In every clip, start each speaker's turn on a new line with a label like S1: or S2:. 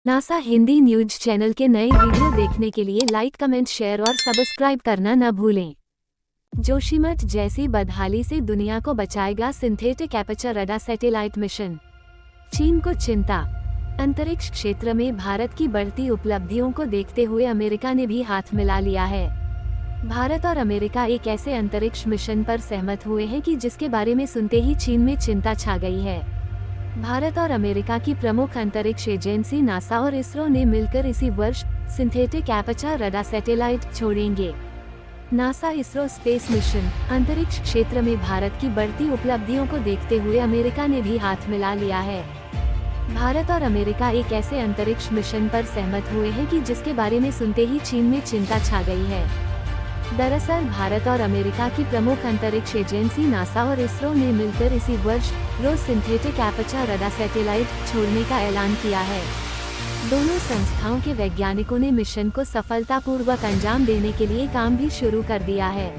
S1: NASA Hindi news channel के नए video देखने के लिए लाइक कमेंट शेयर और सब्सक्राइब करना न भूलें। जोशीमठ जैसी बदहाली से दुनिया को बचाएगा synthetic aperture radar satellite mission. चीन को चिंता। अंतरिक्ष क्षेत्र में भारत की बढ़ती उपलब्धियों को देखते हुए अमेरिका ने भी हाथ मिला लिया है। भारत और अमेरिका एक ऐसे अंतरिक्ष मिशन पर सहमत हुए हैं कि जिसके बारे में सुनते ही चीन में चिंता छा गई है। भारत और अमेरिका की प्रमुख अंतरिक्ष एजेंसी नासा और इसरो ने मिलकर इसी वर्ष सिंथेटिक एपर्चर रडार सैटेलाइट छोड़ेंगे। NASA ISRO space mission. अंतरिक्ष क्षेत्र में भारत की बढ़ती उपलब्धियों को देखते हुए अमेरिका ने भी हाथ मिला लिया है। भारत और अमेरिका एक ऐसे अंतरिक्ष मिशन पर सहमत हुए हैं कि जिसके बारे में सुनते ही चीन में चिंता छा गई है। दरअसल भारत और अमेरिका की प्रमुख अंतरिक्ष एजेंसी नासा और इसरो ने मिलकर इसी वर्ष रोज सिंथेटिक एपर्चर रडार सैटेलाइट छोड़ने का ऐलान किया है। दोनों संस्थाओं के वैज्ञानिकों ने मिशन को सफलतापूर्वक अंजाम देने के लिए काम भी शुरू कर दिया है।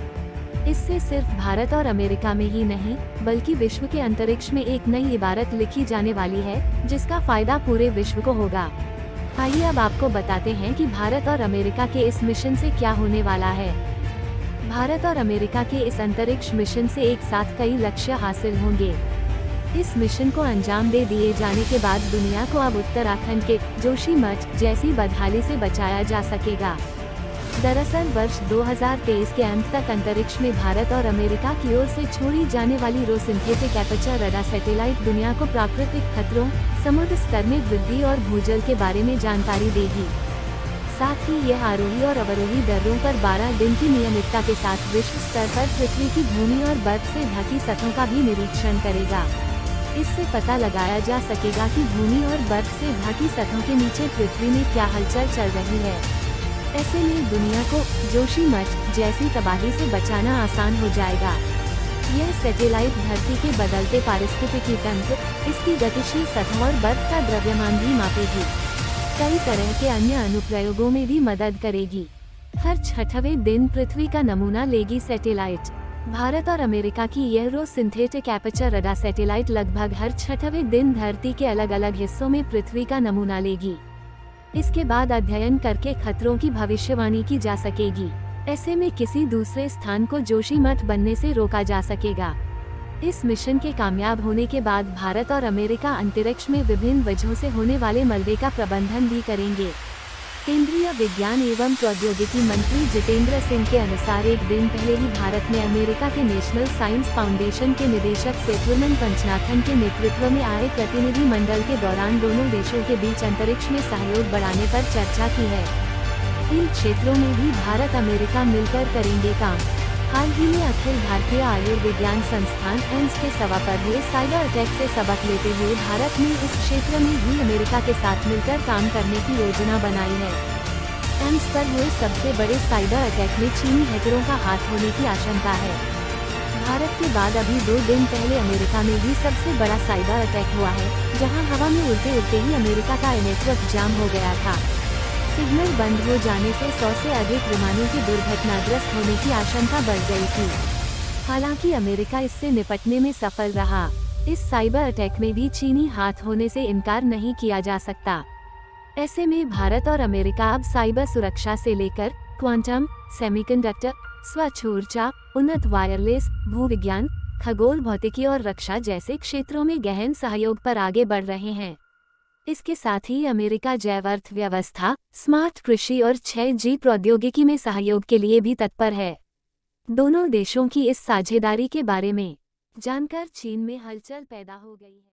S1: इससे सिर्फ भारत और अमेरिका में ही नहीं बल्कि विश्व के अंतरिक्ष में एक नई इबारत लिखी जाने वाली है, जिसका फायदा पूरे विश्व को होगा। आइए अब आपको बताते हैं कि भारत और अमेरिका के इस मिशन से क्या होने वाला है। भारत और अमेरिका के इस अंतरिक्ष मिशन से एक साथ कई लक्ष्य हासिल होंगे। इस मिशन को अंजाम दे दिए जाने के बाद दुनिया को अब उत्तराखंड के जोशीमठ जैसी बदहाली से बचाया जा सकेगा। दरअसल वर्ष 2023 के अंत तक अंतरिक्ष में भारत और अमेरिका की ओर से छोड़ी जाने वाली रो सिंथेटिक एपर्चर रडार सैटेलाइट दुनिया को प्राकृतिक खतरों, समुद्र स्तर में वृद्धि और भूजल के बारे में जानकारी देगी। साथ ही यह आरोही और अवरोही दर्रों पर 12 दिन की नियमितता के साथ विश्व स्तर पर पृथ्वी की भूमि और बर्फ से ढकी सतहों का भी निरीक्षण करेगा। इससे पता लगाया जा सकेगा कि भूमि और बर्फ से ढकी सतहों के नीचे पृथ्वी में क्या हलचल चल रही है। ऐसे में दुनिया को जोशीमठ जैसी तबाही से बचाना आसान हो जाएगा। यह सैटेलाइट धरती के बदलते पारिस्थितिकी तंत्र, इसकी गतिशील सतह और बर्फ का द्रव्यमान भी मापेगी। कई तरह के अन्य अनुप्रयोगों में भी मदद करेगी। हर 6वें दिन पृथ्वी का नमूना लेगी सैटेलाइट। भारत और अमेरिका की यह रोज सिंथेटिक एपर्चर रडार सैटेलाइट लगभग हर 6वें दिन धरती के अलग अलग हिस्सों में पृथ्वी का नमूना लेगी। इसके बाद अध्ययन करके खतरों की भविष्यवाणी की जा सकेगी। ऐसे में किसी दूसरे स्थान को जोशीमठ बनने से रोका जा सकेगा। इस मिशन के कामयाब होने के बाद भारत और अमेरिका अंतरिक्ष में विभिन्न वजहों से होने वाले मलबे का प्रबंधन भी करेंगे। केंद्रीय विज्ञान एवं प्रौद्योगिकी मंत्री जितेंद्र सिंह के अनुसार एक दिन पहले ही भारत ने अमेरिका के नेशनल साइंस फाउंडेशन के निदेशक सेतुरमन पंचनाथन के नेतृत्व में आए प्रतिनिधि मंडल के दौरान दोनों देशों के बीच अंतरिक्ष में सहयोग बढ़ाने पर चर्चा की है। इन क्षेत्रों में भी भारत अमेरिका मिलकर करेंगे काम। हाल ही में अखिल भारतीय आयुर्विज्ञान संस्थान एम्स के सभा पर हुए साइबर अटैक से सबक लेते हुए भारत ने इस क्षेत्र में भी अमेरिका के साथ मिलकर काम करने की योजना बनाई है। एम्स पर हुए सबसे बड़े साइबर अटैक में चीनी हैकरों का हाथ होने की आशंका है। भारत के बाद अभी 2 दिन पहले अमेरिका में भी सबसे बड़ा साइबर अटैक हुआ है, जहां हवा में उड़ते उड़ते ही अमेरिका का नेटवर्क जाम हो गया था। सिग्नल बंद हो जाने से 100 से अधिक विमानों की दुर्घटनाग्रस्त होने की आशंका बढ़ गई थी। हालांकि अमेरिका इससे निपटने में सफल रहा। इस साइबर अटैक में भी चीनी हाथ होने से इनकार नहीं किया जा सकता। ऐसे में भारत और अमेरिका अब साइबर सुरक्षा से लेकर क्वांटम, सेमीकंडक्टर, स्वच्छ ऊर्जा, उन्नत वायरलेस, भूविज्ञान, खगोल भौतिकी और रक्षा जैसे क्षेत्रों में गहन सहयोग पर आगे बढ़ रहे हैं। इसके साथ ही अमेरिका जैव अर्थव्यवस्था, स्मार्ट कृषि और 6G प्रौद्योगिकी में सहयोग के लिए भी तत्पर है। दोनों देशों की इस साझेदारी के बारे में जानकर चीन में हलचल पैदा हो गई है।